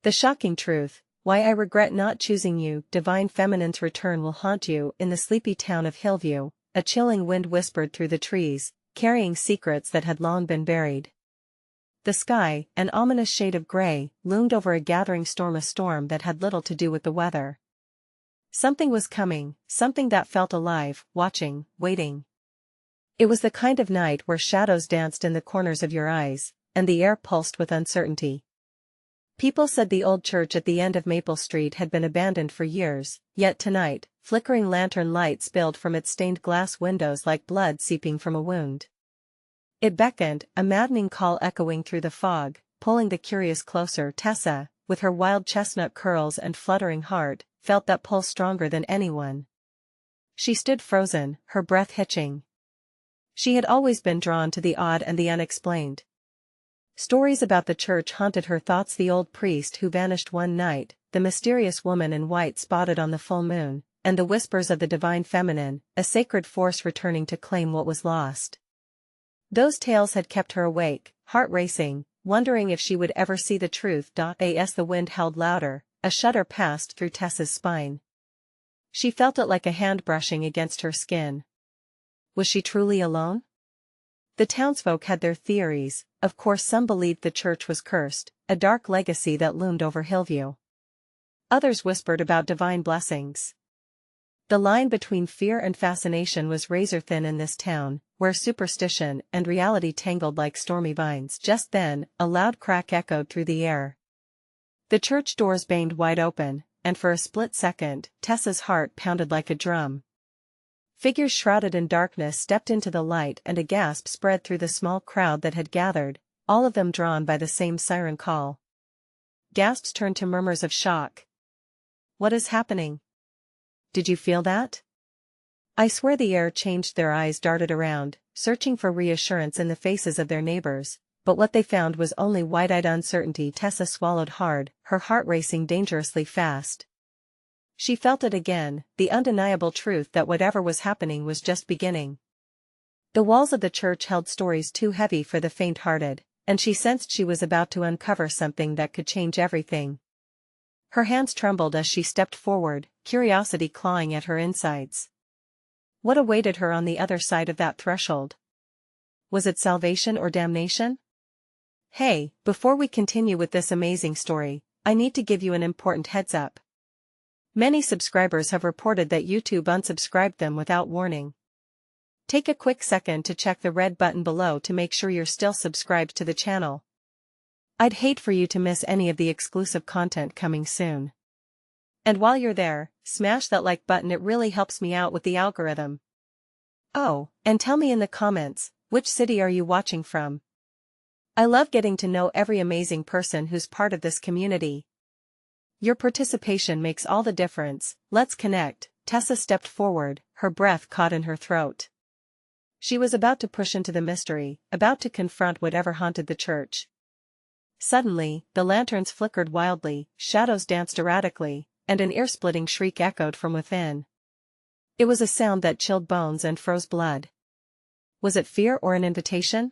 The shocking truth, why I regret not choosing you. Divine Feminine's return will haunt you in the sleepy town of Hillview, a chilling wind whispered through the trees, carrying secrets that had long been buried. The sky, an ominous shade of gray, loomed over a gathering storm, a storm that had little to do with the weather. Something was coming, something that felt alive, watching, waiting. It was the kind of night where shadows danced in the corners of your eyes, and the air pulsed with uncertainty. People said the old church at the end of Maple Street had been abandoned for years, yet tonight, flickering lantern light spilled from its stained glass windows like blood seeping from a wound. It beckoned, a maddening call echoing through the fog, pulling the curious closer. Tessa, with her wild chestnut curls and fluttering heart, felt that pull stronger than anyone. She stood frozen, her breath hitching. She had always been drawn to the odd and the unexplained. Stories about the church haunted her thoughts: the old priest who vanished one night, the mysterious woman in white spotted on the full moon, and the whispers of the divine feminine, a sacred force returning to claim what was lost. Those tales had kept her awake, heart racing, wondering if she would ever see the truth. As the wind held louder, a shudder passed through Tessa's spine. She felt it like a hand brushing against her skin. Was she truly alone? The townsfolk had their theories. Of course, some believed the church was cursed, a dark legacy that loomed over Hillview. Others whispered about divine blessings. The line between fear and fascination was razor-thin in this town, where superstition and reality tangled like stormy vines. Just then, a loud crack echoed through the air. The church doors banged wide open, and for a split second, Tessa's heart pounded like a drum. Figures shrouded in darkness stepped into the light, and a gasp spread through the small crowd that had gathered, all of them drawn by the same siren call. Gasps turned to murmurs of shock. What is happening? Did you feel that? I swear the air changed. Their eyes darted around, searching for reassurance in the faces of their neighbors, but what they found was only wide-eyed uncertainty. Tessa swallowed hard, her heart racing dangerously fast. She felt it again, the undeniable truth that whatever was happening was just beginning. The walls of the church held stories too heavy for the faint-hearted, and she sensed she was about to uncover something that could change everything. Her hands trembled as she stepped forward, curiosity clawing at her insides. What awaited her on the other side of that threshold? Was it salvation or damnation? Hey, before we continue with this amazing story, I need to give you an important heads-up. Many subscribers have reported that YouTube unsubscribed them without warning. Take a quick second to check the red button below to make sure you're still subscribed to the channel. I'd hate for you to miss any of the exclusive content coming soon. And while you're there, smash that like button, it really helps me out with the algorithm. Oh, and tell me in the comments, which city are you watching from? I love getting to know every amazing person who's part of this community. Your participation makes all the difference. Let's connect. Tessa stepped forward, her breath caught in her throat. She was about to push into the mystery, about to confront whatever haunted the church. Suddenly, the lanterns flickered wildly, shadows danced erratically, and an ear-splitting shriek echoed from within. It was a sound that chilled bones and froze blood. Was it fear or an invitation?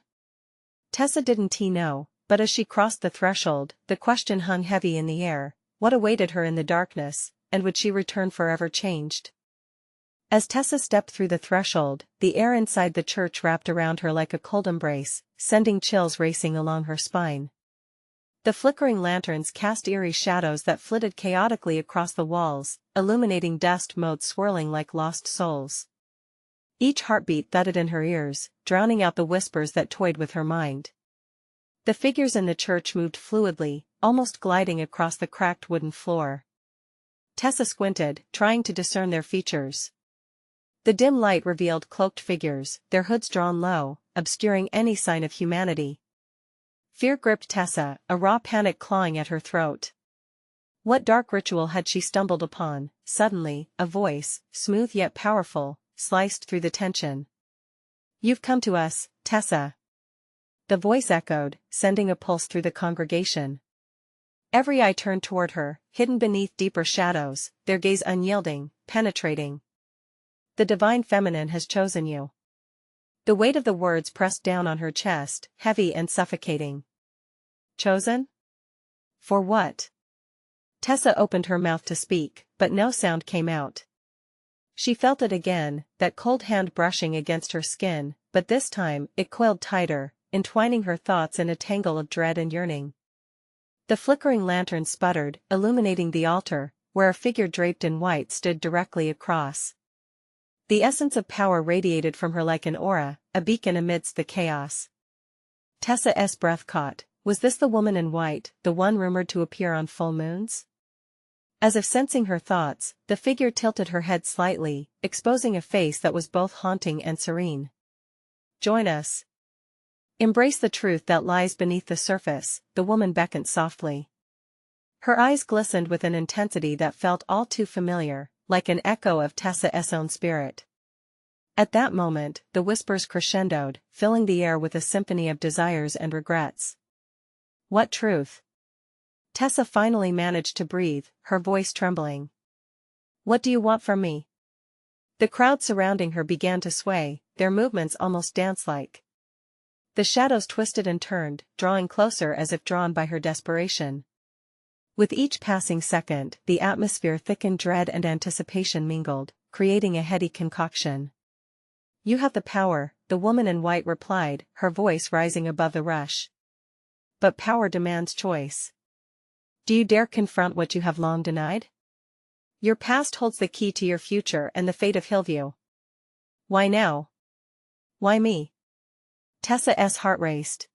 Tessa didn't know, but as she crossed the threshold, the question hung heavy in the air. What awaited her in the darkness, and would she return forever changed? As Tessa stepped through the threshold, the air inside the church wrapped around her like a cold embrace, sending chills racing along her spine. The flickering lanterns cast eerie shadows that flitted chaotically across the walls, illuminating dust motes swirling like lost souls. Each heartbeat thudded in her ears, drowning out the whispers that toyed with her mind. The figures in the church moved fluidly, almost gliding across the cracked wooden floor. Tessa squinted, trying to discern their features. The dim light revealed cloaked figures, their hoods drawn low, obscuring any sign of humanity. Fear gripped Tessa, a raw panic clawing at her throat. What dark ritual had she stumbled upon? Suddenly, a voice, smooth yet powerful, sliced through the tension. "You've come to us, Tessa." The voice echoed, sending a pulse through the congregation. Every eye turned toward her, hidden beneath deeper shadows, their gaze unyielding, penetrating. "The divine feminine has chosen you." The weight of the words pressed down on her chest, heavy and suffocating. Chosen? For what? Tessa opened her mouth to speak, but no sound came out. She felt it again, that cold hand brushing against her skin, but this time it coiled tighter, entwining her thoughts in a tangle of dread and yearning. The flickering lantern sputtered, illuminating the altar, where a figure draped in white stood directly across. The essence of power radiated from her like an aura, a beacon amidst the chaos. Tessa's breath caught. Was this the woman in white, the one rumored to appear on full moons? As if sensing her thoughts, the figure tilted her head slightly, exposing a face that was both haunting and serene. Join us. Embrace the truth that lies beneath the surface, the woman beckoned softly. Her eyes glistened with an intensity that felt all too familiar, like an echo of Tessa's own spirit. At that moment, the whispers crescendoed, filling the air with a symphony of desires and regrets. What truth? Tessa finally managed to breathe, her voice trembling. What do you want from me? The crowd surrounding her began to sway, their movements almost dance-like. The shadows twisted and turned, drawing closer as if drawn by her desperation. With each passing second, the atmosphere thickened, dread and anticipation mingled, creating a heady concoction. You have the power, the woman in white replied, her voice rising above the rush. But power demands choice. Do you dare confront what you have long denied? Your past holds the key to your future and the fate of Hillview. Why now? Why me? Tessa's heart raced.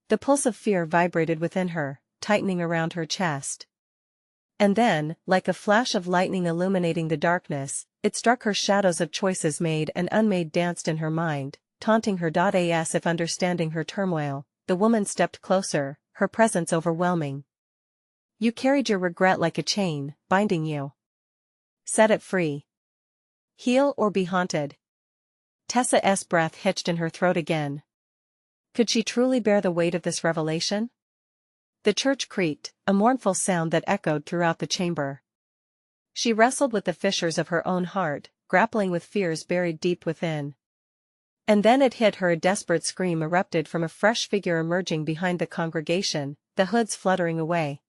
The pulse of fear vibrated within her, tightening around her chest. And then, like a flash of lightning illuminating the darkness, it struck her. Shadows of choices made and unmade danced in her mind, taunting her. As if understanding her turmoil, the woman stepped closer, her presence overwhelming. You carried your regret like a chain, binding you. Set it free. Heal or be haunted. Tessa's breath hitched in her throat again. Could she truly bear the weight of this revelation? The church creaked, a mournful sound that echoed throughout the chamber. She wrestled with the fissures of her own heart, grappling with fears buried deep within. And then it hit her. A desperate scream erupted from a fresh figure emerging behind the congregation, the hoods fluttering away.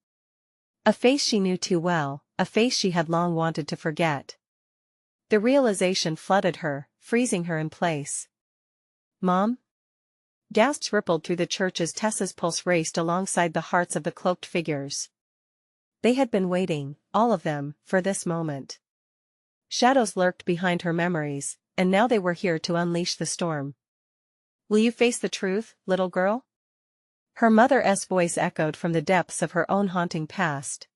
A face she knew too well, a face she had long wanted to forget. The realization flooded her, freezing her in place. Mom? Gasps rippled through the church as Tessa's pulse raced alongside the hearts of the cloaked figures. They had been waiting, all of them, for this moment. Shadows lurked behind her memories, and now they were here to unleash the storm. Will you face the truth, little girl? Her mother's voice echoed from the depths of her own haunting past.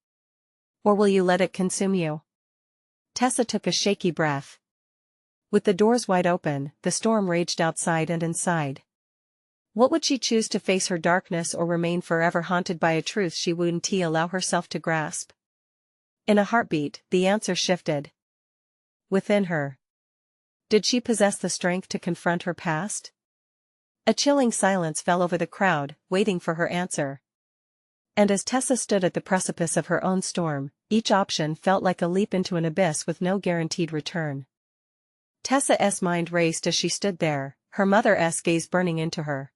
Or will you let it consume you? Tessa took a shaky breath. With the doors wide open, the storm raged outside and inside. What would she choose, to face her darkness or remain forever haunted by a truth she wouldn't allow herself to grasp? In a heartbeat, the answer shifted. Within her. Did she possess the strength to confront her past? A chilling silence fell over the crowd, waiting for her answer. And as Tessa stood at the precipice of her own storm, each option felt like a leap into an abyss with no guaranteed return. Tessa's mind raced as she stood there, her mother's gaze burning into her.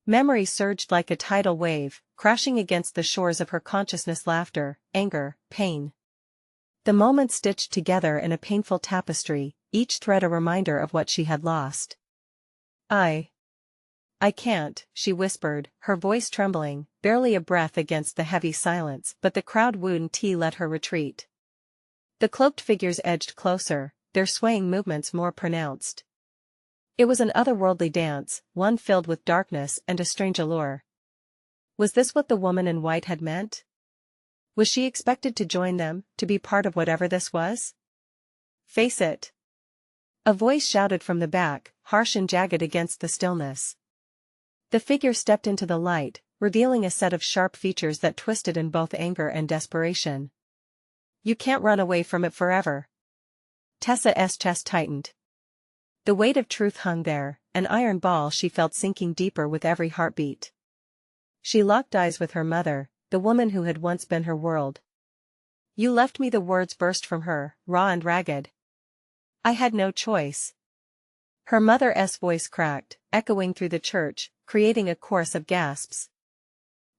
Memory surged like a tidal wave, crashing against the shores of her consciousness. Laughter, anger, pain. The moments stitched together in a painful tapestry, each thread a reminder of what she had lost. I can't, she whispered, her voice trembling, barely a breath against the heavy silence, but the crowd wouldn't let her retreat. The cloaked figures edged closer, their swaying movements more pronounced. It was an otherworldly dance, one filled with darkness and a strange allure. Was this what the woman in white had meant? Was she expected to join them, to be part of whatever this was? Face it. A voice shouted from the back, harsh and jagged against the stillness. The figure stepped into the light, revealing a set of sharp features that twisted in both anger and desperation. You can't run away from it forever. Tessa's chest tightened. The weight of truth hung there, an iron ball she felt sinking deeper with every heartbeat. She locked eyes with her mother, the woman who had once been her world. You left me. The words burst from her, raw and ragged. I had no choice. Her mother's voice cracked, echoing through the church, creating a chorus of gasps.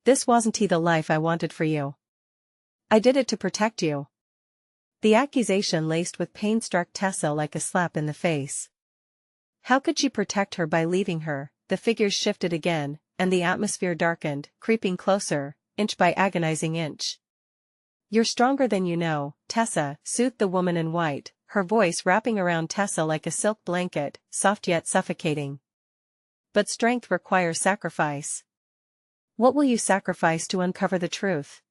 This wasn't the life I wanted for you. I did it to protect you. The accusation laced with pain struck Tessa like a slap in the face. How could she protect her by leaving her? The figures shifted again, and the atmosphere darkened, creeping closer, inch by agonizing inch. You're stronger than you know, Tessa, soothed the woman in white, her voice wrapping around Tessa like a silk blanket, soft yet suffocating. But strength requires sacrifice. What will you sacrifice to uncover the truth?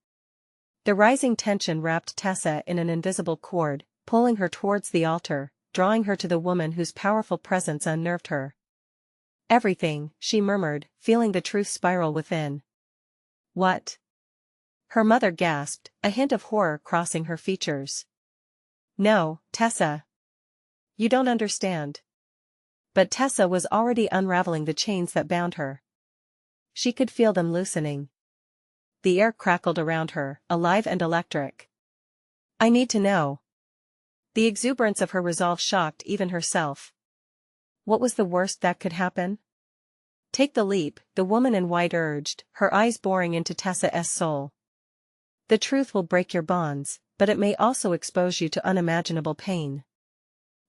The rising tension wrapped Tessa in an invisible cord, pulling her towards the altar, drawing her to the woman whose powerful presence unnerved her. Everything, she murmured, feeling the truth spiral within. What? Her mother gasped, a hint of horror crossing her features. No, Tessa. You don't understand. But Tessa was already unraveling the chains that bound her. She could feel them loosening. The air crackled around her, alive and electric. I need to know. The exuberance of her resolve shocked even herself. What was the worst that could happen? Take the leap, the woman in white urged, her eyes boring into Tessa's soul. The truth will break your bonds, but it may also expose you to unimaginable pain.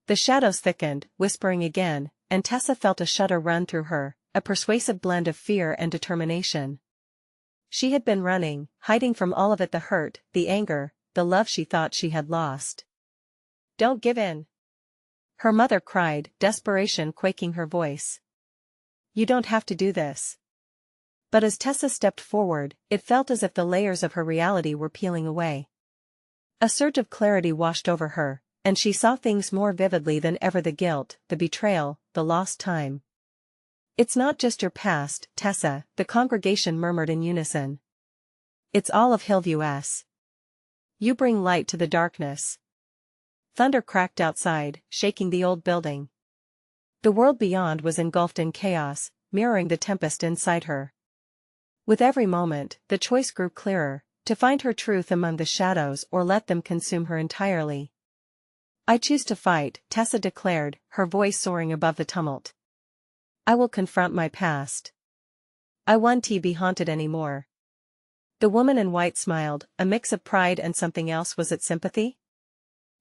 The shadows thickened, whispering again, and Tessa felt a shudder run through her, a persuasive blend of fear and determination. She had been running, hiding from all of it, the hurt, the anger, the love she thought she had lost. Don't give in. Her mother cried, desperation quaking her voice. You don't have to do this. But as Tessa stepped forward, it felt as if the layers of her reality were peeling away. A surge of clarity washed over her, and she saw things more vividly than ever: the guilt, the betrayal, the lost time. It's not just your past, Tessa, the congregation murmured in unison. It's all of Hillview's. You bring light to the darkness. Thunder cracked outside, shaking the old building. The world beyond was engulfed in chaos, mirroring the tempest inside her. With every moment, the choice grew clearer, to find her truth among the shadows or let them consume her entirely. I choose to fight, Tessa declared, her voice soaring above the tumult. I will confront my past. I won't be haunted anymore. The woman in white smiled, a mix of pride and something else. Was it sympathy?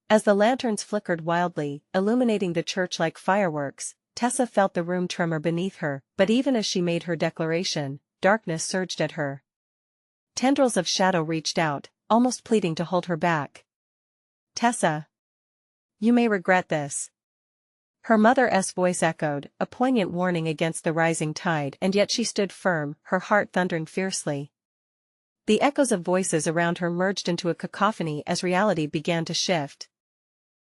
As the lanterns flickered wildly, illuminating the church like fireworks, Tessa felt the room tremor beneath her, but even as she made her declaration, darkness surged at her. Tendrils of shadow reached out, almost pleading to hold her back. Tessa. You may regret this. Her mother's voice echoed, a poignant warning against the rising tide, and yet she stood firm, her heart thundering fiercely. The echoes of voices around her merged into a cacophony as reality began to shift.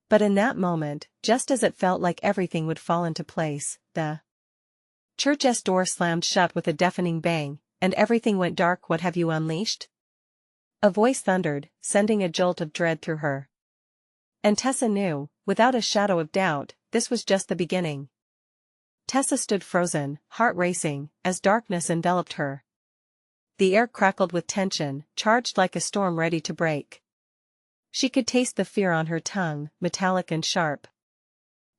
But in that moment, just as it felt like everything would fall into place, the church's door slammed shut with a deafening bang, and everything went dark. What have you unleashed? A voice thundered, sending a jolt of dread through her. And Tessa knew, without a shadow of doubt, this was just the beginning. Tessa stood frozen, heart racing, as darkness enveloped her. The air crackled with tension, charged like a storm ready to break. She could taste the fear on her tongue, metallic and sharp.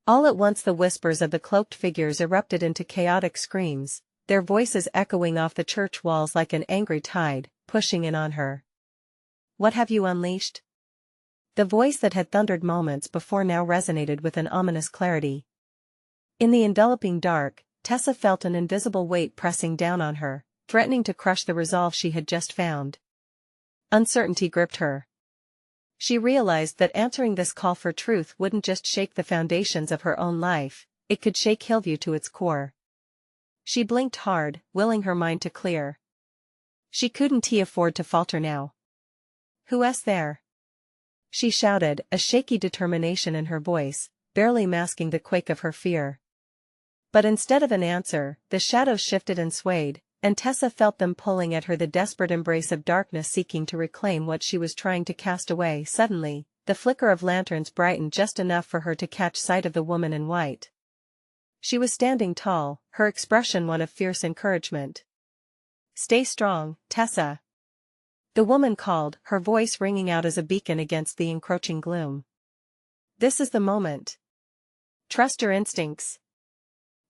All at once the whispers of the cloaked figures erupted into chaotic screams, their voices echoing off the church walls like an angry tide, pushing in on her. What have you unleashed? The voice that had thundered moments before now resonated with an ominous clarity. In the enveloping dark, Tessa felt an invisible weight pressing down on her, threatening to crush the resolve she had just found. Uncertainty gripped her. She realized that answering this call for truth wouldn't just shake the foundations of her own life, it could shake Hillview to its core. She blinked hard, willing her mind to clear. She couldn't afford to falter now. Who's there? She shouted, a shaky determination in her voice, barely masking the quake of her fear. But instead of an answer, the shadows shifted and swayed, and Tessa felt them pulling at her, the desperate embrace of darkness seeking to reclaim what she was trying to cast away. Suddenly, the flicker of lanterns brightened just enough for her to catch sight of the woman in white. She was standing tall, her expression one of fierce encouragement. Stay strong, Tessa. The woman called, her voice ringing out as a beacon against the encroaching gloom. This is the moment. Trust your instincts.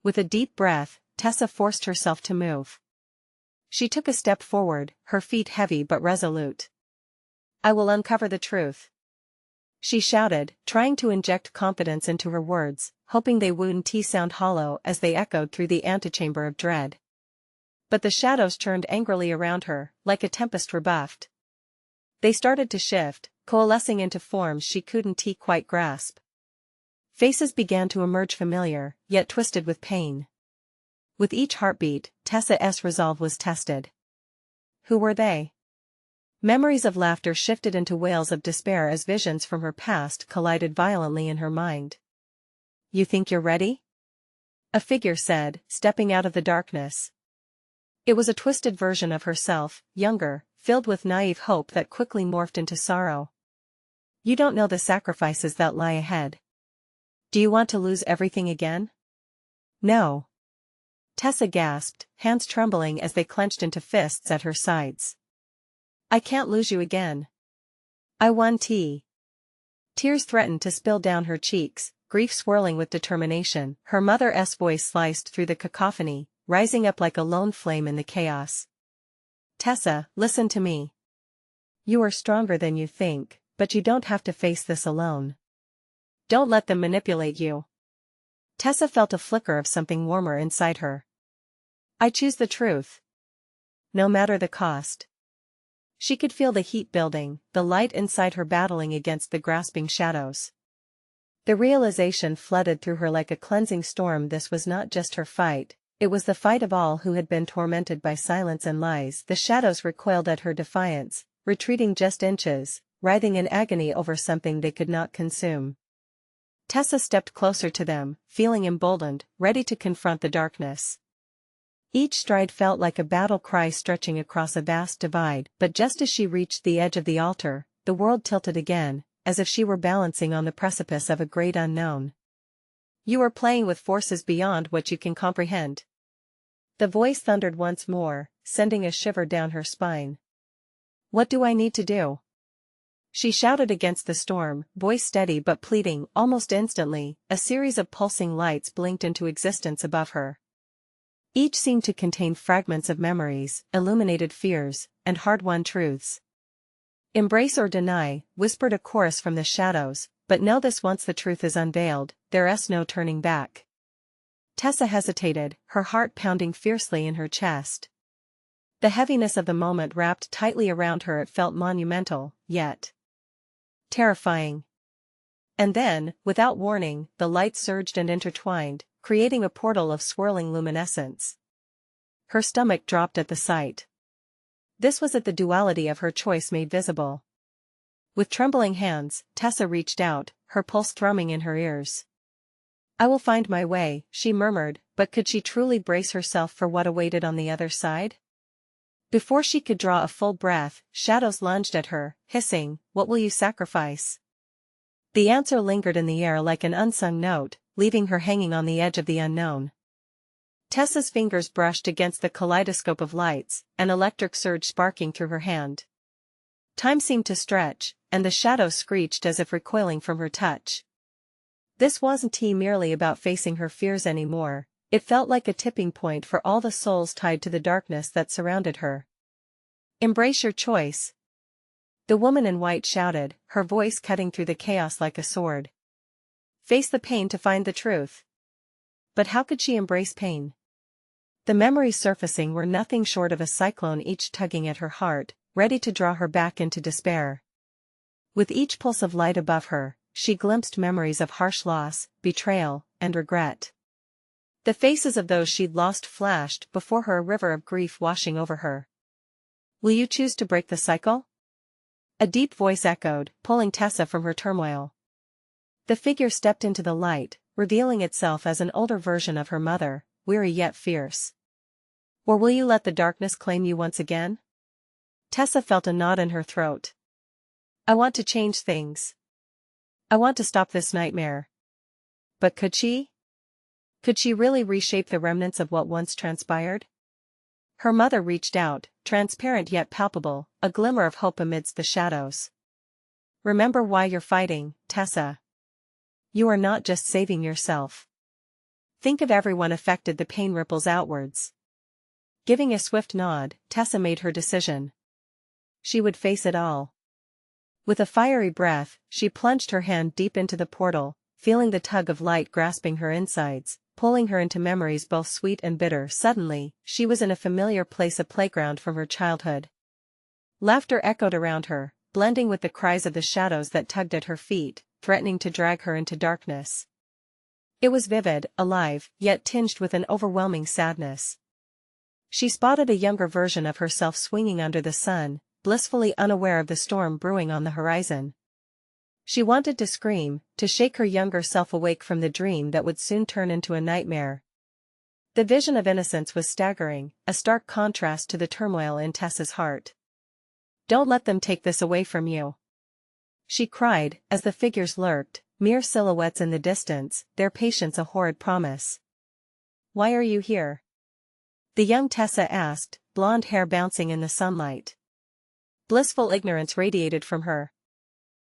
With a deep breath, Tessa forced herself to move. She took a step forward, her feet heavy but resolute. I will uncover the truth," she shouted, trying to inject confidence into her words, hoping they wouldn't sound hollow as they echoed through the antechamber of dread. But the shadows churned angrily around her, like a tempest rebuffed. They started to shift, coalescing into forms she couldn't quite grasp. Faces began to emerge familiar, yet twisted with pain. With each heartbeat, Tessa's resolve was tested. Who were they? Memories of laughter shifted into wails of despair as visions from her past collided violently in her mind. "You think you're ready?" a figure said, stepping out of the darkness. It was a twisted version of herself, younger, filled with naive hope that quickly morphed into sorrow. "You don't know the sacrifices that lie ahead. Do you want to lose everything again?" "No." Tessa gasped, hands trembling as they clenched into fists at her sides. "I can't lose you again. I won tea." Tears threatened to spill down her cheeks, grief swirling with determination. Her mother's voice sliced through the cacophony, rising up like a lone flame in the chaos. "Tessa, listen to me. You are stronger than you think, but you don't have to face this alone. Don't let them manipulate you." Tessa felt a flicker of something warmer inside her. "I choose the truth. No matter the cost." She could feel the heat building, the light inside her battling against the grasping shadows. The realization flooded through her like a cleansing storm. This was not just her fight, it was the fight of all who had been tormented by silence and lies. The shadows recoiled at her defiance, retreating just inches, writhing in agony over something they could not consume. Tessa stepped closer to them, feeling emboldened, ready to confront the darkness. Each stride felt like a battle cry stretching across a vast divide, but just as she reached the edge of the altar, the world tilted again, as if she were balancing on the precipice of a great unknown. "You are playing with forces beyond what you can comprehend." The voice thundered once more, sending a shiver down her spine. "What do I need to do?" she shouted against the storm, voice steady but pleading. Almost instantly, a series of pulsing lights blinked into existence above her. Each seemed to contain fragments of memories, illuminated fears, and hard-won truths. "Embrace or deny," whispered a chorus from the shadows, "but know this: once the truth is unveiled, there's no turning back." Tessa hesitated, her heart pounding fiercely in her chest. The heaviness of the moment wrapped tightly around her. It felt monumental, yet terrifying. And then, without warning, the lights surged and intertwined, creating a portal of swirling luminescence. Her stomach dropped at the sight. This was it, the duality of her choice made visible. With trembling hands, Tessa reached out, her pulse thrumming in her ears. "I will find my way," she murmured, but could she truly brace herself for what awaited on the other side? Before she could draw a full breath, shadows lunged at her, hissing, "What will you sacrifice?" The answer lingered in the air like an unsung note, leaving her hanging on the edge of the unknown. Tessa's fingers brushed against the kaleidoscope of lights, an electric surge sparking through her hand. Time seemed to stretch, and the shadows screeched as if recoiling from her touch. This wasn't merely about facing her fears anymore, it felt like a tipping point for all the souls tied to the darkness that surrounded her. "Embrace your choice," the woman in white shouted, her voice cutting through the chaos like a sword. "Face the pain to find the truth." But how could she embrace pain? The memories surfacing were nothing short of a cyclone, each tugging at her heart, ready to draw her back into despair. With each pulse of light above her, she glimpsed memories of harsh loss, betrayal, and regret. The faces of those she'd lost flashed before her, a river of grief washing over her. "Will you choose to break the cycle?" a deep voice echoed, pulling Tessa from her turmoil. The figure stepped into the light, revealing itself as an older version of her mother, weary yet fierce. "Or will you let the darkness claim you once again?" Tessa felt a knot in her throat. "I want to change things. I want to stop this nightmare." But could she? Could she really reshape the remnants of what once transpired? Her mother reached out, transparent yet palpable, a glimmer of hope amidst the shadows. "Remember why you're fighting, Tessa. You are not just saving yourself. Think of everyone affected." The pain ripples outwards. Giving a swift nod, Tessa made her decision. She would face it all. With a fiery breath, she plunged her hand deep into the portal, feeling the tug of light grasping her insides, pulling her into memories both sweet and bitter. Suddenly, she was in a familiar place, a playground from her childhood. Laughter echoed around her, blending with the cries of the shadows that tugged at her feet, threatening to drag her into darkness. It was vivid, alive, yet tinged with an overwhelming sadness. She spotted a younger version of herself swinging under the sun, blissfully unaware of the storm brewing on the horizon. She wanted to scream, to shake her younger self awake from the dream that would soon turn into a nightmare. The vision of innocence was staggering, a stark contrast to the turmoil in Tessa's heart. "Don't let them take this away from you," she cried, as the figures lurked, mere silhouettes in the distance, their patience a horrid promise. "Why are you here?" the young Tessa asked, blonde hair bouncing in the sunlight. Blissful ignorance radiated from her.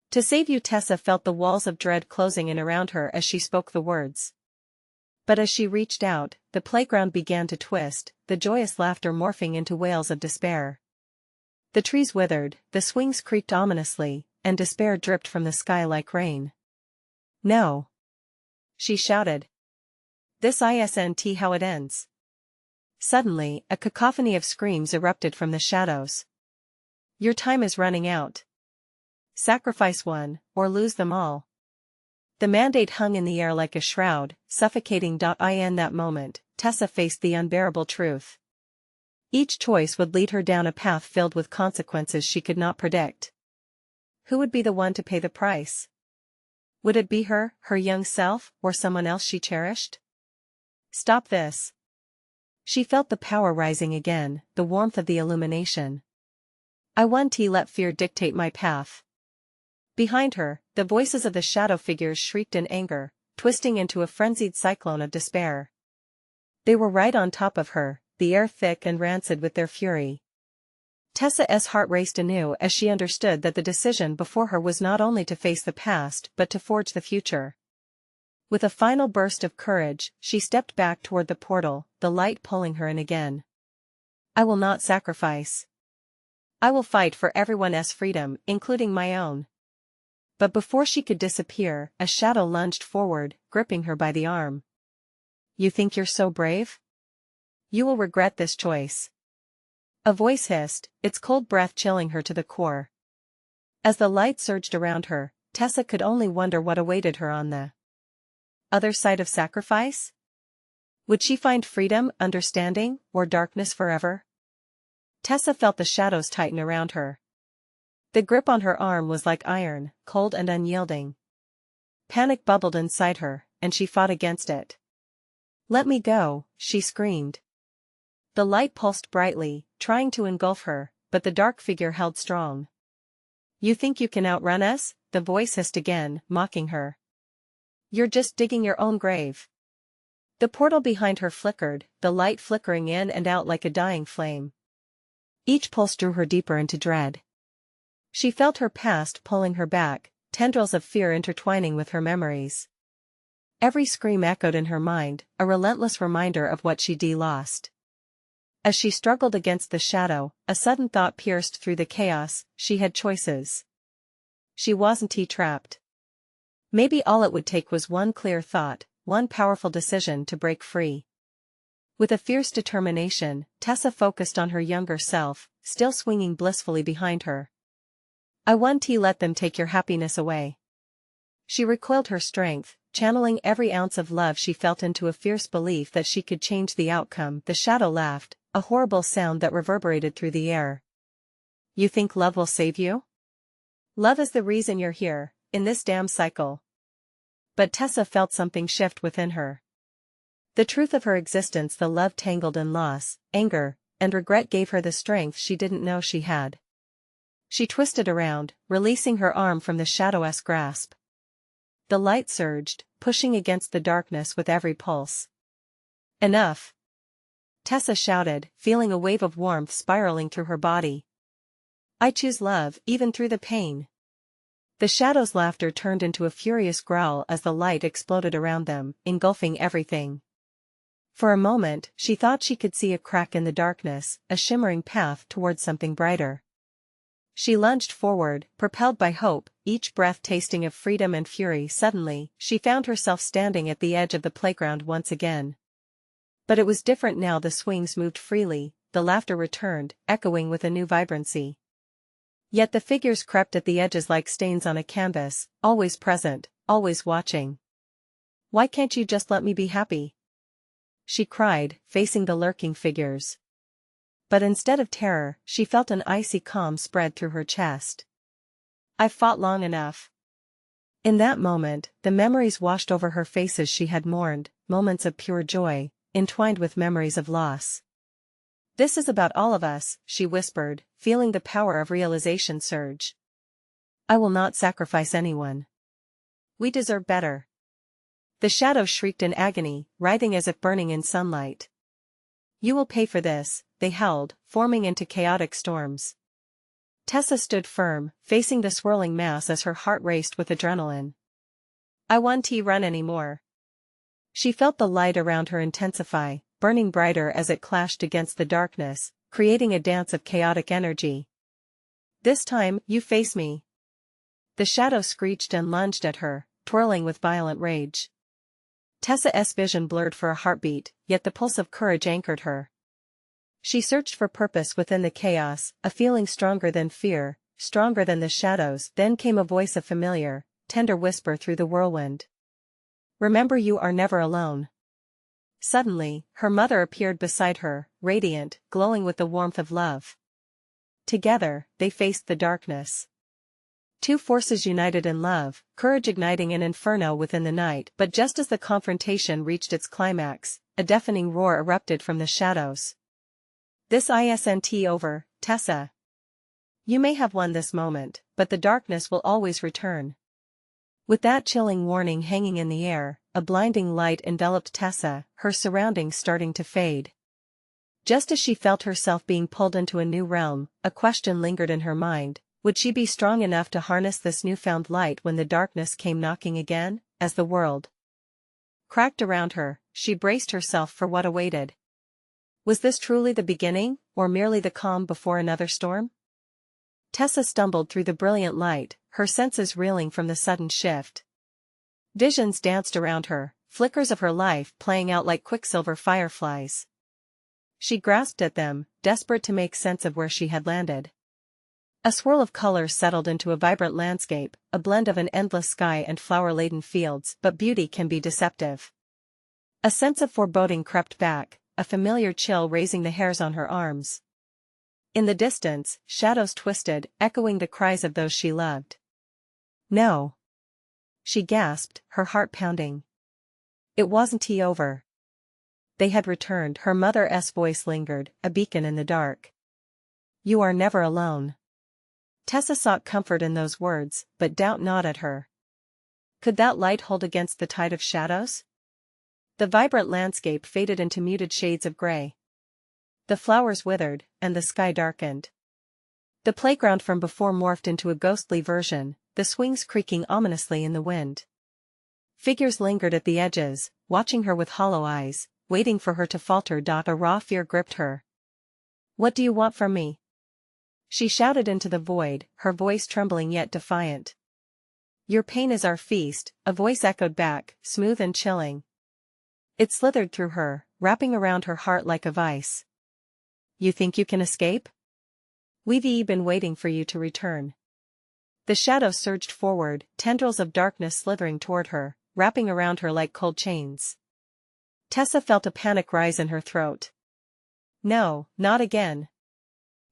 "To save you." Tessa felt the walls of dread closing in around her as she spoke the words. But as she reached out, the playground began to twist, the joyous laughter morphing into wails of despair. The trees withered, the swings creaked ominously, and despair dripped from the sky like rain. "No!" she shouted. "This isn't how it ends." Suddenly, a cacophony of screams erupted from the shadows. "Your time is running out. Sacrifice one, or lose them all." The mandate hung in the air like a shroud, suffocating. In that moment, Tessa faced the unbearable truth. Each choice would lead her down a path filled with consequences she could not predict. Who would be the one to pay the price? Would it be her young self, or someone else she cherished? "Stop this." She felt the power rising again, the warmth of the illumination. "I won't let fear dictate my path." Behind her, the voices of the shadow figures shrieked in anger, twisting into a frenzied cyclone of despair. They were right on top of her, the air thick and rancid with their fury. Tessa's heart raced anew as she understood that the decision before her was not only to face the past but to forge the future. With a final burst of courage, she stepped back toward the portal, the light pulling her in again. "I will not sacrifice. I will fight for everyone's freedom, including my own." But before she could disappear, a shadow lunged forward, gripping her by the arm. "You think you're so brave? You will regret this choice." A voice hissed, its cold breath chilling her to the core. As the light surged around her, Tessa could only wonder what awaited her on the other side of sacrifice. Would she find freedom, understanding, or darkness forever? Tessa felt the shadows tighten around her. The grip on her arm was like iron, cold and unyielding. Panic bubbled inside her, and she fought against it. "Let me go," she screamed. The light pulsed brightly, trying to engulf her, but the dark figure held strong. "You think you can outrun us?" the voice hissed again, mocking her. "You're just digging your own grave." The portal behind her flickered, the light flickering in and out like a dying flame. Each pulse drew her deeper into dread. She felt her past pulling her back, tendrils of fear intertwining with her memories. Every scream echoed in her mind, a relentless reminder of what she'd lost. As she struggled against the shadow, a sudden thought pierced through the chaos: she had choices. She wasn't trapped. Maybe all it would take was one clear thought, one powerful decision to break free. With a fierce determination, Tessa focused on her younger self, still swinging blissfully behind her. "I won't let them take your happiness away." She recoiled her strength, channeling every ounce of love she felt into a fierce belief that she could change the outcome. The shadow laughed, a horrible sound that reverberated through the air. "You think love will save you? Love is the reason you're here, in this damn cycle." But Tessa felt something shift within her. The truth of her existence, the love tangled in loss, anger, and regret, gave her the strength she didn't know she had. She twisted around, releasing her arm from the shadow's grasp. The light surged, pushing against the darkness with every pulse. "Enough!" Tessa shouted, feeling a wave of warmth spiraling through her body. "I choose love, even through the pain." The shadow's laughter turned into a furious growl as the light exploded around them, engulfing everything. For a moment, she thought she could see a crack in the darkness, a shimmering path towards something brighter. She lunged forward, propelled by hope, each breath tasting of freedom and fury. Suddenly, she found herself standing at the edge of the playground once again. But it was different now. The swings moved freely, the laughter returned, echoing with a new vibrancy. Yet the figures crept at the edges like stains on a canvas, always present, always watching. "Why can't you just let me be happy?" she cried, facing the lurking figures. But instead of terror, she felt an icy calm spread through her chest. "I've fought long enough." In that moment, the memories washed over her faces she had mourned, moments of pure joy, entwined with memories of loss. "This is about all of us," she whispered, feeling the power of realization surge. "I will not sacrifice anyone. We deserve better." The shadows shrieked in agony, writhing as if burning in sunlight. "You will pay for this," they howled, forming into chaotic storms. Tessa stood firm, facing the swirling mass as her heart raced with adrenaline. "I won't run anymore." She felt the light around her intensify, burning brighter as it clashed against the darkness, creating a dance of chaotic energy. "This time, you face me." The shadow screeched and lunged at her, twirling with violent rage. Tessa's vision blurred for a heartbeat, yet the pulse of courage anchored her. She searched for purpose within the chaos, a feeling stronger than fear, stronger than the shadows. Then came a voice, a familiar, tender whisper through the whirlwind. "Remember, you are never alone." Suddenly, her mother appeared beside her, radiant, glowing with the warmth of love. Together, they faced the darkness. Two forces united in love, courage igniting an inferno within the night. But just as the confrontation reached its climax, a deafening roar erupted from the shadows. "This isn't over, Tessa. You may have won this moment, but the darkness will always return." With that chilling warning hanging in the air, a blinding light enveloped Tessa, her surroundings starting to fade. Just as she felt herself being pulled into a new realm, a question lingered in her mind. Would she be strong enough to harness this newfound light when the darkness came knocking again? As the world cracked around her, she braced herself for what awaited. Was this truly the beginning, or merely the calm before another storm? Tessa stumbled through the brilliant light, her senses reeling from the sudden shift. Visions danced around her, flickers of her life playing out like quicksilver fireflies. She grasped at them, desperate to make sense of where she had landed. A swirl of colors settled into a vibrant landscape, a blend of an endless sky and flower-laden fields. But beauty can be deceptive. A sense of foreboding crept back, a familiar chill raising the hairs on her arms. In the distance, shadows twisted, echoing the cries of those she loved. "No!" she gasped, her heart pounding. It wasn't over. They had returned. Her mother's voice lingered, a beacon in the dark. "You are never alone." Tessa sought comfort in those words, but doubt gnawed at her. Could that light hold against the tide of shadows? The vibrant landscape faded into muted shades of gray. The flowers withered, and the sky darkened. The playground from before morphed into a ghostly version, the swings creaking ominously in the wind. Figures lingered at the edges, watching her with hollow eyes, waiting for her to falter. A raw fear gripped her. "What do you want from me?" she shouted into the void, her voice trembling yet defiant. "Your pain is our feast," a voice echoed back, smooth and chilling. It slithered through her, wrapping around her heart like a vice. "You think you can escape? We've been waiting for you to return." The shadow surged forward, tendrils of darkness slithering toward her, wrapping around her like cold chains. Tessa felt a panic rise in her throat. No, not again.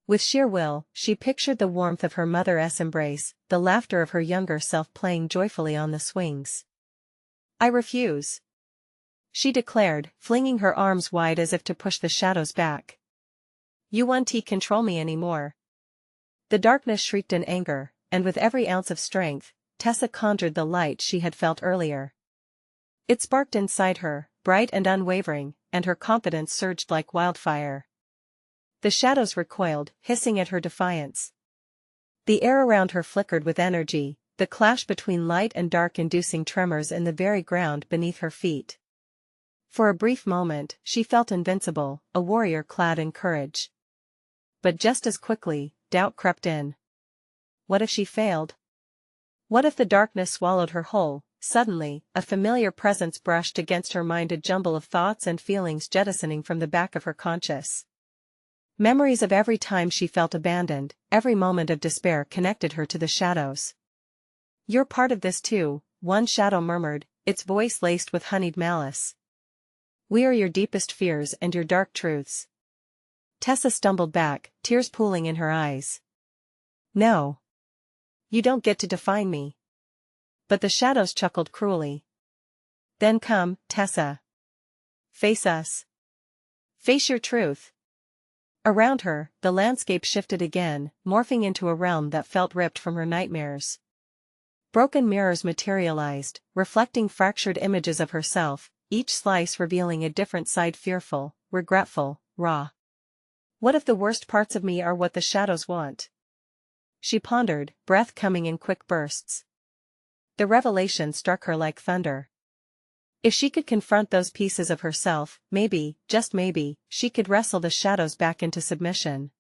With sheer will, she pictured the warmth of her mother's embrace, the laughter of her younger self playing joyfully on the swings. "I refuse," she declared, flinging her arms wide as if to push the shadows back. "You won't control me anymore." The darkness shrieked in anger, and with every ounce of strength, Tessa conjured the light she had felt earlier. It sparked inside her, bright and unwavering, and her confidence surged like wildfire. The shadows recoiled, hissing at her defiance. The air around her flickered with energy, the clash between light and dark inducing tremors in the very ground beneath her feet. For a brief moment, she felt invincible, a warrior clad in courage. But just as quickly, doubt crept in. what if she failed? What if the darkness swallowed her whole? Suddenly, a familiar presence brushed against her mind, a jumble of thoughts and feelings jettisoning from the back of her conscious. Memories of every time she felt abandoned, every moment of despair connected her to the shadows. "You're part of this too," one shadow murmured, its voice laced with honeyed malice. "We are your deepest fears and your dark truths." Tessa stumbled back, tears pooling in her eyes. "No. You don't get to define me." But the shadows chuckled cruelly. "Then come, Tessa. Face us. Face your truth." Around her, the landscape shifted again, morphing into a realm that felt ripped from her nightmares. Broken mirrors materialized, reflecting fractured images of herself, each slice revealing a different side, fearful, regretful, raw. What if the worst parts of me are what the shadows want? She pondered, breath coming in quick bursts. The revelation struck her like thunder. If she could confront those pieces of herself, maybe, just maybe, she could wrestle the shadows back into submission.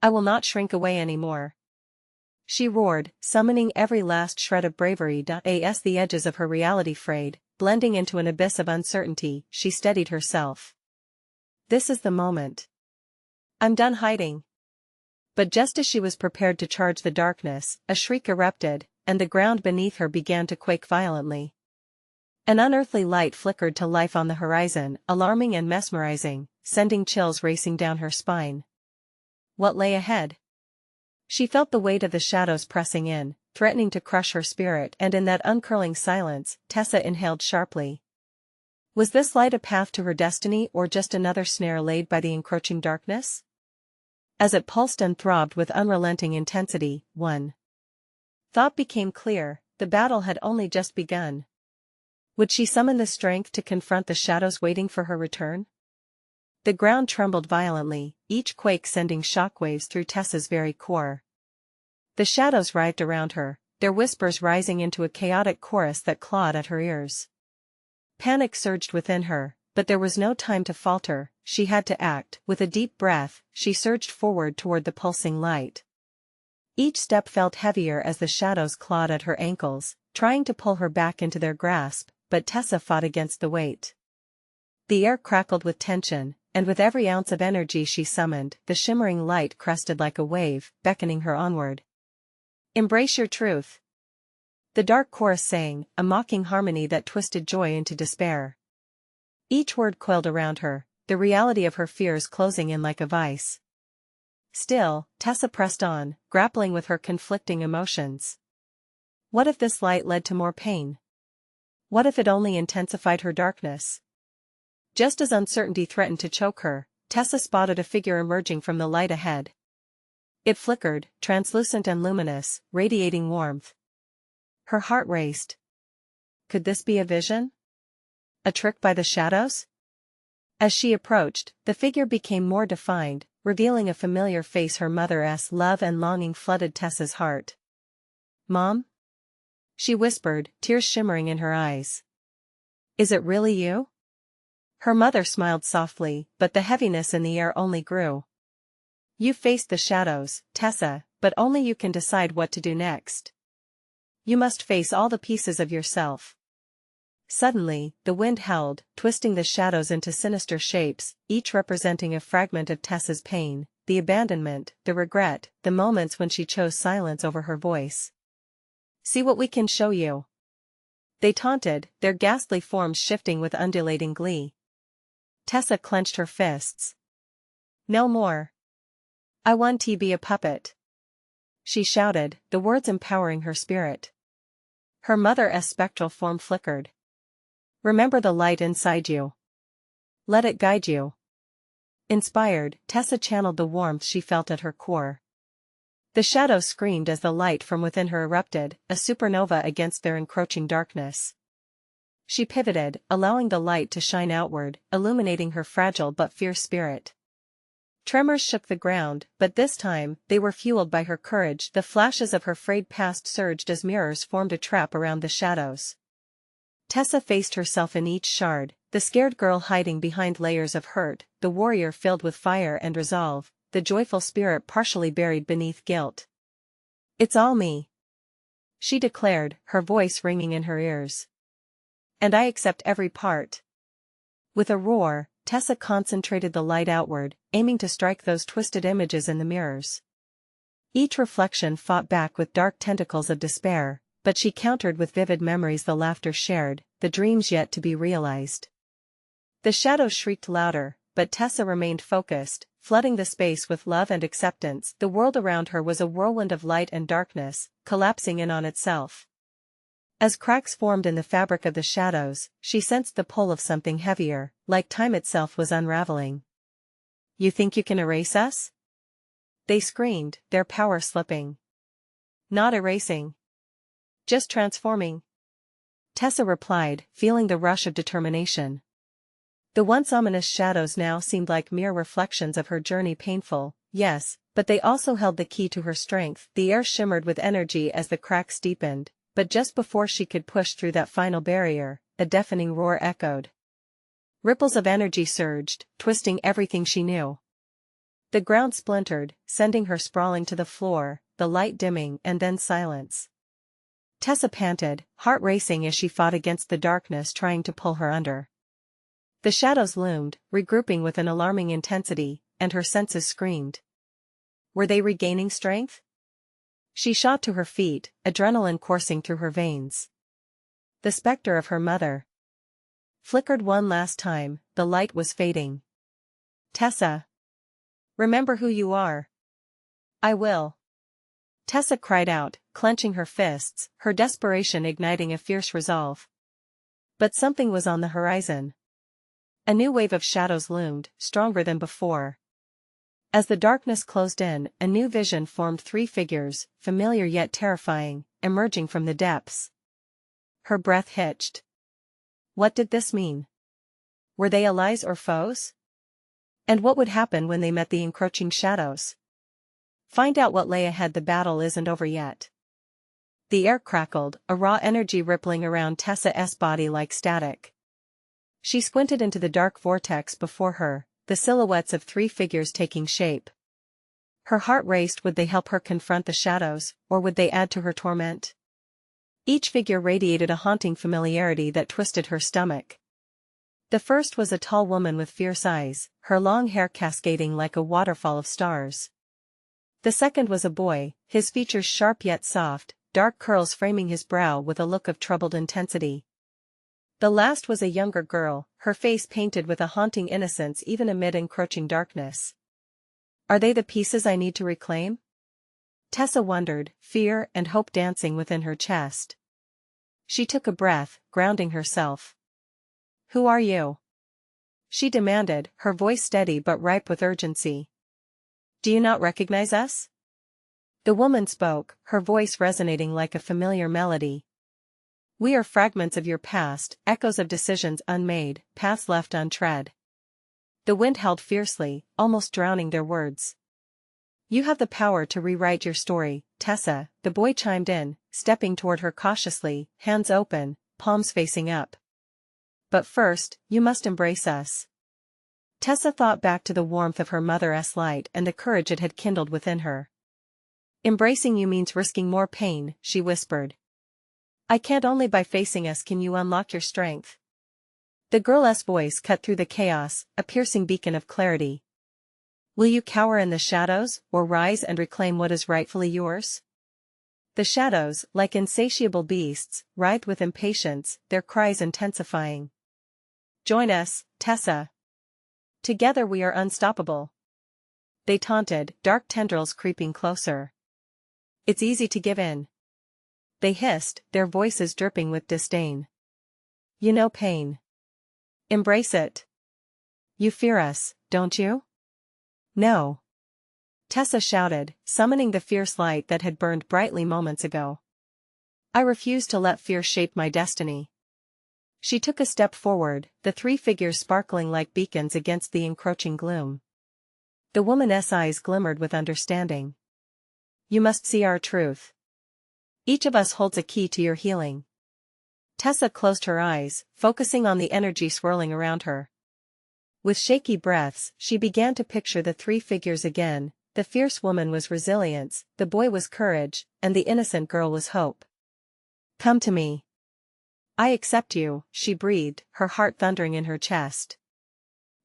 "I will not shrink away anymore," she roared, summoning every last shred of bravery. As the edges of her reality frayed, blending into an abyss of uncertainty, she steadied herself. "This is the moment. I'm done hiding." But just as she was prepared to charge the darkness, a shriek erupted, and the ground beneath her began to quake violently. An unearthly light flickered to life on the horizon, alarming and mesmerizing, sending chills racing down her spine. What lay ahead? She felt the weight of the shadows pressing in, threatening to crush her spirit, and in that uncurling silence, Tessa inhaled sharply. Was this light a path to her destiny, or just another snare laid by the encroaching darkness? As it pulsed and throbbed with unrelenting intensity, one thought became clear: the battle had only just begun. Would she summon the strength to confront the shadows waiting for her return? The ground trembled violently, each quake sending shockwaves through Tessa's very core. The shadows writhed around her, their whispers rising into a chaotic chorus that clawed at her ears. Panic surged within her, but there was no time to falter. She had to act. With a deep breath, she surged forward toward the pulsing light. Each step felt heavier as the shadows clawed at her ankles, trying to pull her back into their grasp, but Tessa fought against the weight. The air crackled with tension, and with every ounce of energy she summoned, the shimmering light crested like a wave, beckoning her onward. "Embrace your truth," the dark chorus sang, a mocking harmony that twisted joy into despair. Each word coiled around her, the reality of her fears closing in like a vice. Still, Tessa pressed on, grappling with her conflicting emotions. What if this light led to more pain? What if it only intensified her darkness? Just as uncertainty threatened to choke her, Tessa spotted a figure emerging from the light ahead. It flickered, translucent and luminous, radiating warmth. Her heart raced. Could this be a vision? A trick by the shadows? As she approached, the figure became more defined, revealing a familiar face. Her mother's love and longing flooded Tessa's heart. "Mom?" she whispered, tears shimmering in her eyes. "Is it really you?" Her mother smiled softly, but the heaviness in the air only grew. "You faced the shadows, Tessa, but only you can decide what to do next. You must face all the pieces of yourself." Suddenly, the wind howled, twisting the shadows into sinister shapes, each representing a fragment of Tessa's pain, the abandonment, the regret, the moments when she chose silence over her voice. "See what we can show you," they taunted, their ghastly forms shifting with undulating glee. Tessa clenched her fists. "No more. I want to be a puppet," she shouted, the words empowering her spirit. Her mother's spectral form flickered. "Remember the light inside you. Let it guide you." Inspired, Tessa channeled the warmth she felt at her core. The shadows screamed as the light from within her erupted, a supernova against their encroaching darkness. She pivoted, allowing the light to shine outward, illuminating her fragile but fierce spirit. Tremors shook the ground, but this time, they were fueled by her courage. The flashes of her frayed past surged as mirrors formed a trap around the shadows. Tessa faced herself in each shard, the scared girl hiding behind layers of hurt, the warrior filled with fire and resolve, the joyful spirit partially buried beneath guilt. It's all me, she declared, her voice ringing in her ears. And I accept every part. With a roar, Tessa concentrated the light outward, aiming to strike those twisted images in the mirrors. Each reflection fought back with dark tentacles of despair, but she countered with vivid memories, the laughter shared, the dreams yet to be realized. The shadows shrieked louder, but Tessa remained focused, flooding the space with love and acceptance. The world around her was a whirlwind of light and darkness, collapsing in on itself. As cracks formed in the fabric of the shadows, she sensed the pull of something heavier, like time itself was unraveling. You think you can erase us? They screamed, their power slipping. Not erasing. Just transforming. Tessa replied, feeling the rush of determination. The once ominous shadows now seemed like mere reflections of her journey, painful, yes, but they also held the key to her strength. The air shimmered with energy as the cracks deepened, but just before she could push through that final barrier, a deafening roar echoed. Ripples of energy surged, twisting everything she knew. The ground splintered, sending her sprawling to the floor, the light dimming, and then silence. Tessa panted, heart racing as she fought against the darkness trying to pull her under. The shadows loomed, regrouping with an alarming intensity, and her senses screamed. Were they regaining strength? She shot to her feet, adrenaline coursing through her veins. The specter of her mother flickered one last time, the light was fading. Tessa! Remember who you are. I will. Tessa cried out, clenching her fists, her desperation igniting a fierce resolve. But something was on the horizon. A new wave of shadows loomed, stronger than before. As the darkness closed in, a new vision formed, 3 figures, familiar yet terrifying, emerging from the depths. Her breath hitched. What did this mean? Were they allies or foes? And what would happen when they met the encroaching shadows? Find out what lay ahead. The battle isn't over yet. The air crackled, a raw energy rippling around Tessa's body like static. She squinted into the dark vortex before her, the silhouettes of 3 figures taking shape. Her heart raced. Would they help her confront the shadows, or would they add to her torment? Each figure radiated a haunting familiarity that twisted her stomach. The first was a tall woman with fierce eyes, her long hair cascading like a waterfall of stars. The second was a boy, his features sharp yet soft, dark curls framing his brow with a look of troubled intensity. The last was a younger girl, her face painted with a haunting innocence even amid encroaching darkness. Are they the pieces I need to reclaim? Tessa wondered, fear and hope dancing within her chest. She took a breath, grounding herself. Who are you? She demanded, her voice steady but ripe with urgency. Do you not recognize us? The woman spoke, her voice resonating like a familiar melody. We are fragments of your past, echoes of decisions unmade, paths left untread. The wind howled fiercely, almost drowning their words. You have the power to rewrite your story, Tessa, the boy chimed in, stepping toward her cautiously, hands open, palms facing up. But first, you must embrace us. Tessa thought back to the warmth of her mother's light and the courage it had kindled within her. Embracing you means risking more pain, she whispered. I can't. Only by facing us can you unlock your strength. The girl's voice cut through the chaos, a piercing beacon of clarity. Will you cower in the shadows, or rise and reclaim what is rightfully yours? The shadows, like insatiable beasts, writhed with impatience, their cries intensifying. Join us, Tessa. Together we are unstoppable. They taunted, dark tendrils creeping closer. It's easy to give in. They hissed, their voices dripping with disdain. You know pain. Embrace it. You fear us, don't you? No. Tessa shouted, summoning the fierce light that had burned brightly moments ago. I refuse to let fear shape my destiny. She took a step forward, the 3 figures sparkling like beacons against the encroaching gloom. The woman's eyes glimmered with understanding. You must see our truth. Each of us holds a key to your healing. Tessa closed her eyes, focusing on the energy swirling around her. With shaky breaths, she began to picture the 3 figures again, the fierce woman was resilience, the boy was courage, and the innocent girl was hope. Come to me. I accept you, she breathed, her heart thundering in her chest.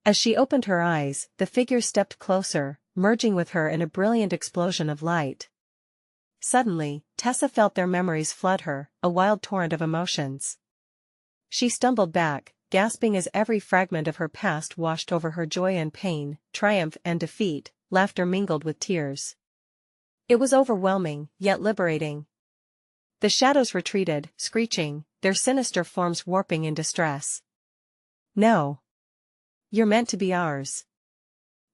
As she opened her eyes, the figure stepped closer, merging with her in a brilliant explosion of light. Suddenly, Tessa felt their memories flood her, a wild torrent of emotions. She stumbled back, gasping as every fragment of her past washed over her: joy and pain, triumph and defeat, laughter mingled with tears. It was overwhelming, yet liberating. The shadows retreated, screeching, their sinister forms warping in distress. No. You're meant to be ours.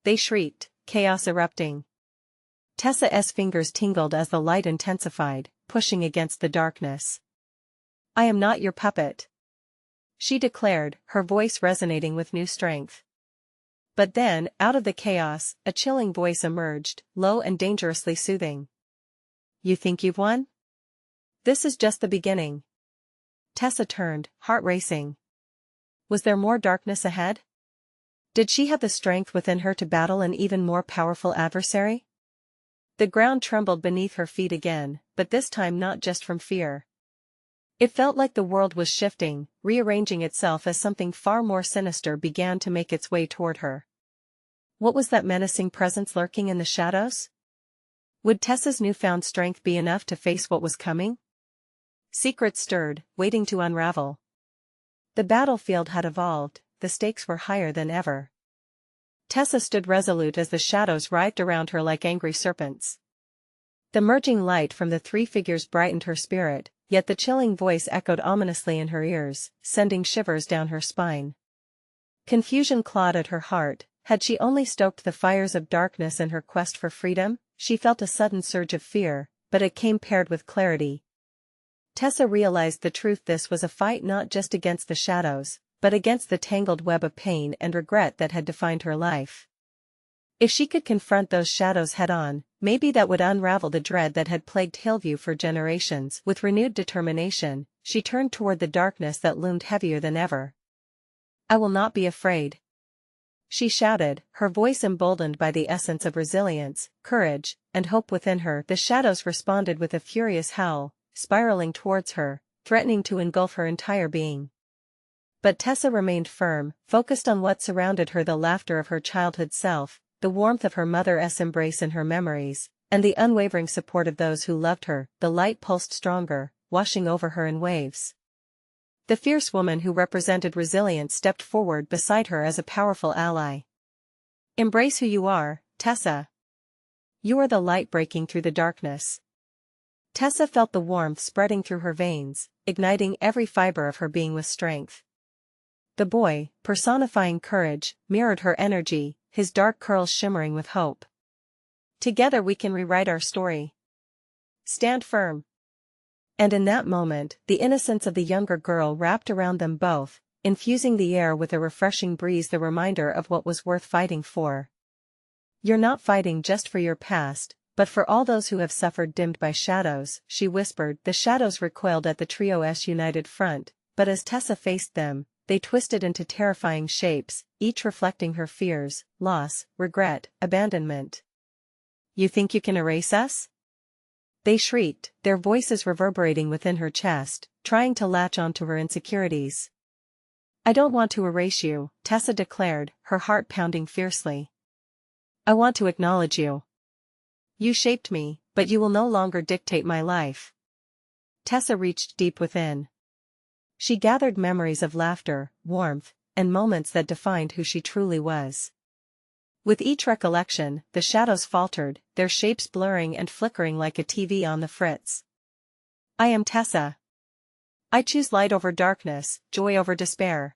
They shrieked, chaos erupting. Tessa's fingers tingled as the light intensified, pushing against the darkness. I am not your puppet, she declared, her voice resonating with new strength. But then, out of the chaos, a chilling voice emerged, low and dangerously soothing. You think you've won? This is just the beginning. Tessa turned, heart racing. Was there more darkness ahead? Did she have the strength within her to battle an even more powerful adversary? The ground trembled beneath her feet again, but this time not just from fear. It felt like the world was shifting, rearranging itself as something far more sinister began to make its way toward her. What was that menacing presence lurking in the shadows? Would Tessa's newfound strength be enough to face what was coming? Secrets stirred, waiting to unravel. The battlefield had evolved, the stakes were higher than ever. Tessa stood resolute as the shadows writhed around her like angry serpents. The merging light from the three figures brightened her spirit, yet the chilling voice echoed ominously in her ears, sending shivers down her spine. Confusion clawed at her heart. Had she only stoked the fires of darkness in her quest for freedom? She felt a sudden surge of fear, but it came paired with clarity. Tessa realized the truth: this was a fight not just against the shadows, but against the tangled web of pain and regret that had defined her life. If she could confront those shadows head-on, maybe that would unravel the dread that had plagued Hillview for generations. With renewed determination, she turned toward the darkness that loomed heavier than ever. I will not be afraid, she shouted, her voice emboldened by the essence of resilience, courage, and hope within her. The shadows responded with a furious howl, spiraling towards her, threatening to engulf her entire being. But Tessa remained firm, focused on what surrounded her: the laughter of her childhood self, the warmth of her mother's embrace in her memories, and the unwavering support of those who loved her. The light pulsed stronger, washing over her in waves. The fierce woman who represented resilience stepped forward beside her as a powerful ally. Embrace who you are, Tessa. You are the light breaking through the darkness. Tessa felt the warmth spreading through her veins, igniting every fiber of her being with strength. The boy, personifying courage, mirrored her energy, his dark curls shimmering with hope. Together we can rewrite our story. Stand firm. And in that moment, the innocence of the younger girl wrapped around them both, infusing the air with a refreshing breeze, the reminder of what was worth fighting for. You're not fighting just for your past, but for all those who have suffered dimmed by shadows, she whispered. The shadows recoiled at the trio's united front, but as Tessa faced them, they twisted into terrifying shapes, each reflecting her fears, loss, regret, abandonment. You think you can erase us? They shrieked, their voices reverberating within her chest, trying to latch onto her insecurities. I don't want to erase you, Tessa declared, her heart pounding fiercely. I want to acknowledge you. You shaped me, but you will no longer dictate my life. Tessa reached deep within. She gathered memories of laughter, warmth, and moments that defined who she truly was. With each recollection, the shadows faltered, their shapes blurring and flickering like a TV on the fritz. I am Tessa. I choose light over darkness, joy over despair.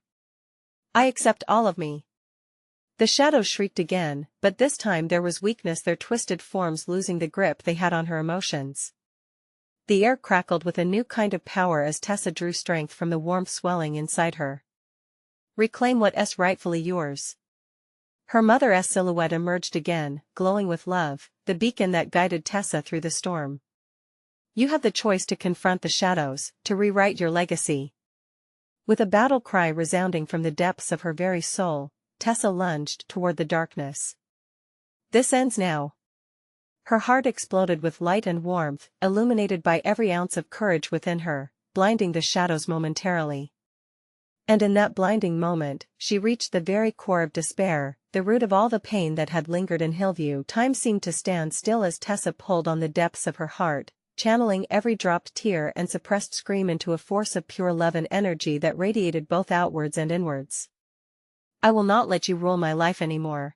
I accept all of me. The shadows shrieked again, but this time there was weakness, their twisted forms losing the grip they had on her emotions. The air crackled with a new kind of power as Tessa drew strength from the warmth swelling inside her. Reclaim what's rightfully yours. Her mother's silhouette emerged again, glowing with love, the beacon that guided Tessa through the storm. You have the choice to confront the shadows, to rewrite your legacy. With a battle cry resounding from the depths of her very soul, Tessa lunged toward the darkness. This ends now. Her heart exploded with light and warmth, illuminated by every ounce of courage within her, blinding the shadows momentarily. And in that blinding moment, she reached the very core of despair, the root of all the pain that had lingered in Hillview. Time seemed to stand still as Tessa pulled on the depths of her heart, channeling every dropped tear and suppressed scream into a force of pure love and energy that radiated both outwards and inwards. "I will not let you rule my life anymore."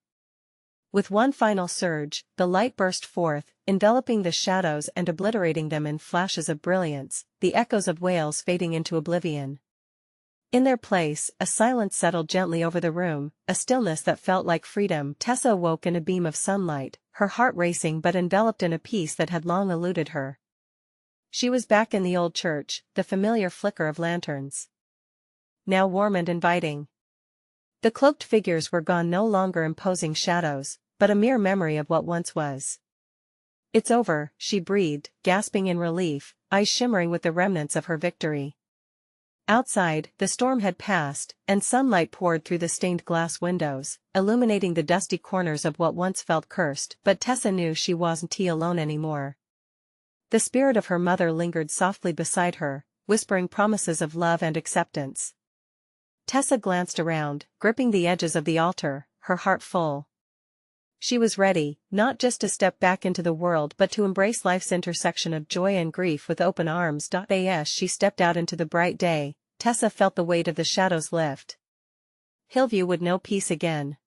With one final surge, the light burst forth, enveloping the shadows and obliterating them in flashes of brilliance, the echoes of wails fading into oblivion. In their place, a silence settled gently over the room, a stillness that felt like freedom. Tessa awoke in a beam of sunlight, her heart racing but enveloped in a peace that had long eluded her. She was back in the old church, the familiar flicker of lanterns, now warm and inviting. The cloaked figures were gone, no longer imposing shadows, but a mere memory of what once was. "It's over," she breathed, gasping in relief, eyes shimmering with the remnants of her victory. Outside, the storm had passed, and sunlight poured through the stained glass windows, illuminating the dusty corners of what once felt cursed. But Tessa knew she wasn't alone anymore. The spirit of her mother lingered softly beside her, whispering promises of love and acceptance. Tessa glanced around, gripping the edges of the altar, her heart full. She was ready, not just to step back into the world but to embrace life's intersection of joy and grief with open arms. As she stepped out into the bright day, Tessa felt the weight of the shadows lift. Hillview would know peace again.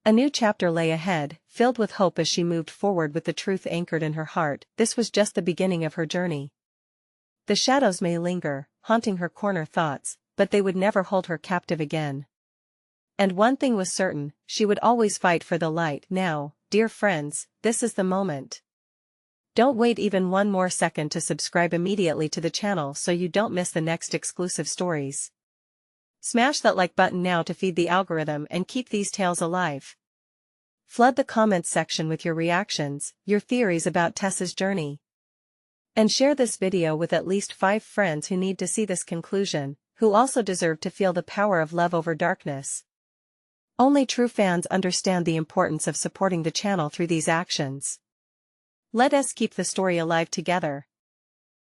A new chapter lay ahead, filled with hope as she moved forward with the truth anchored in her heart. This was just the beginning of her journey. The shadows may linger, haunting her corner thoughts, but they would never hold her captive again. And one thing was certain, she would always fight for the light. Now, dear friends, this is the moment. Don't wait even one more second to subscribe immediately to the channel so you don't miss the next exclusive stories. Smash that like button now to feed the algorithm and keep these tales alive. Flood the comments section with your reactions, your theories about Tessa's journey. And share this video with at least 5 friends who need to see this conclusion, who also deserve to feel the power of love over darkness. Only true fans understand the importance of supporting the channel through these actions. Let us keep the story alive together.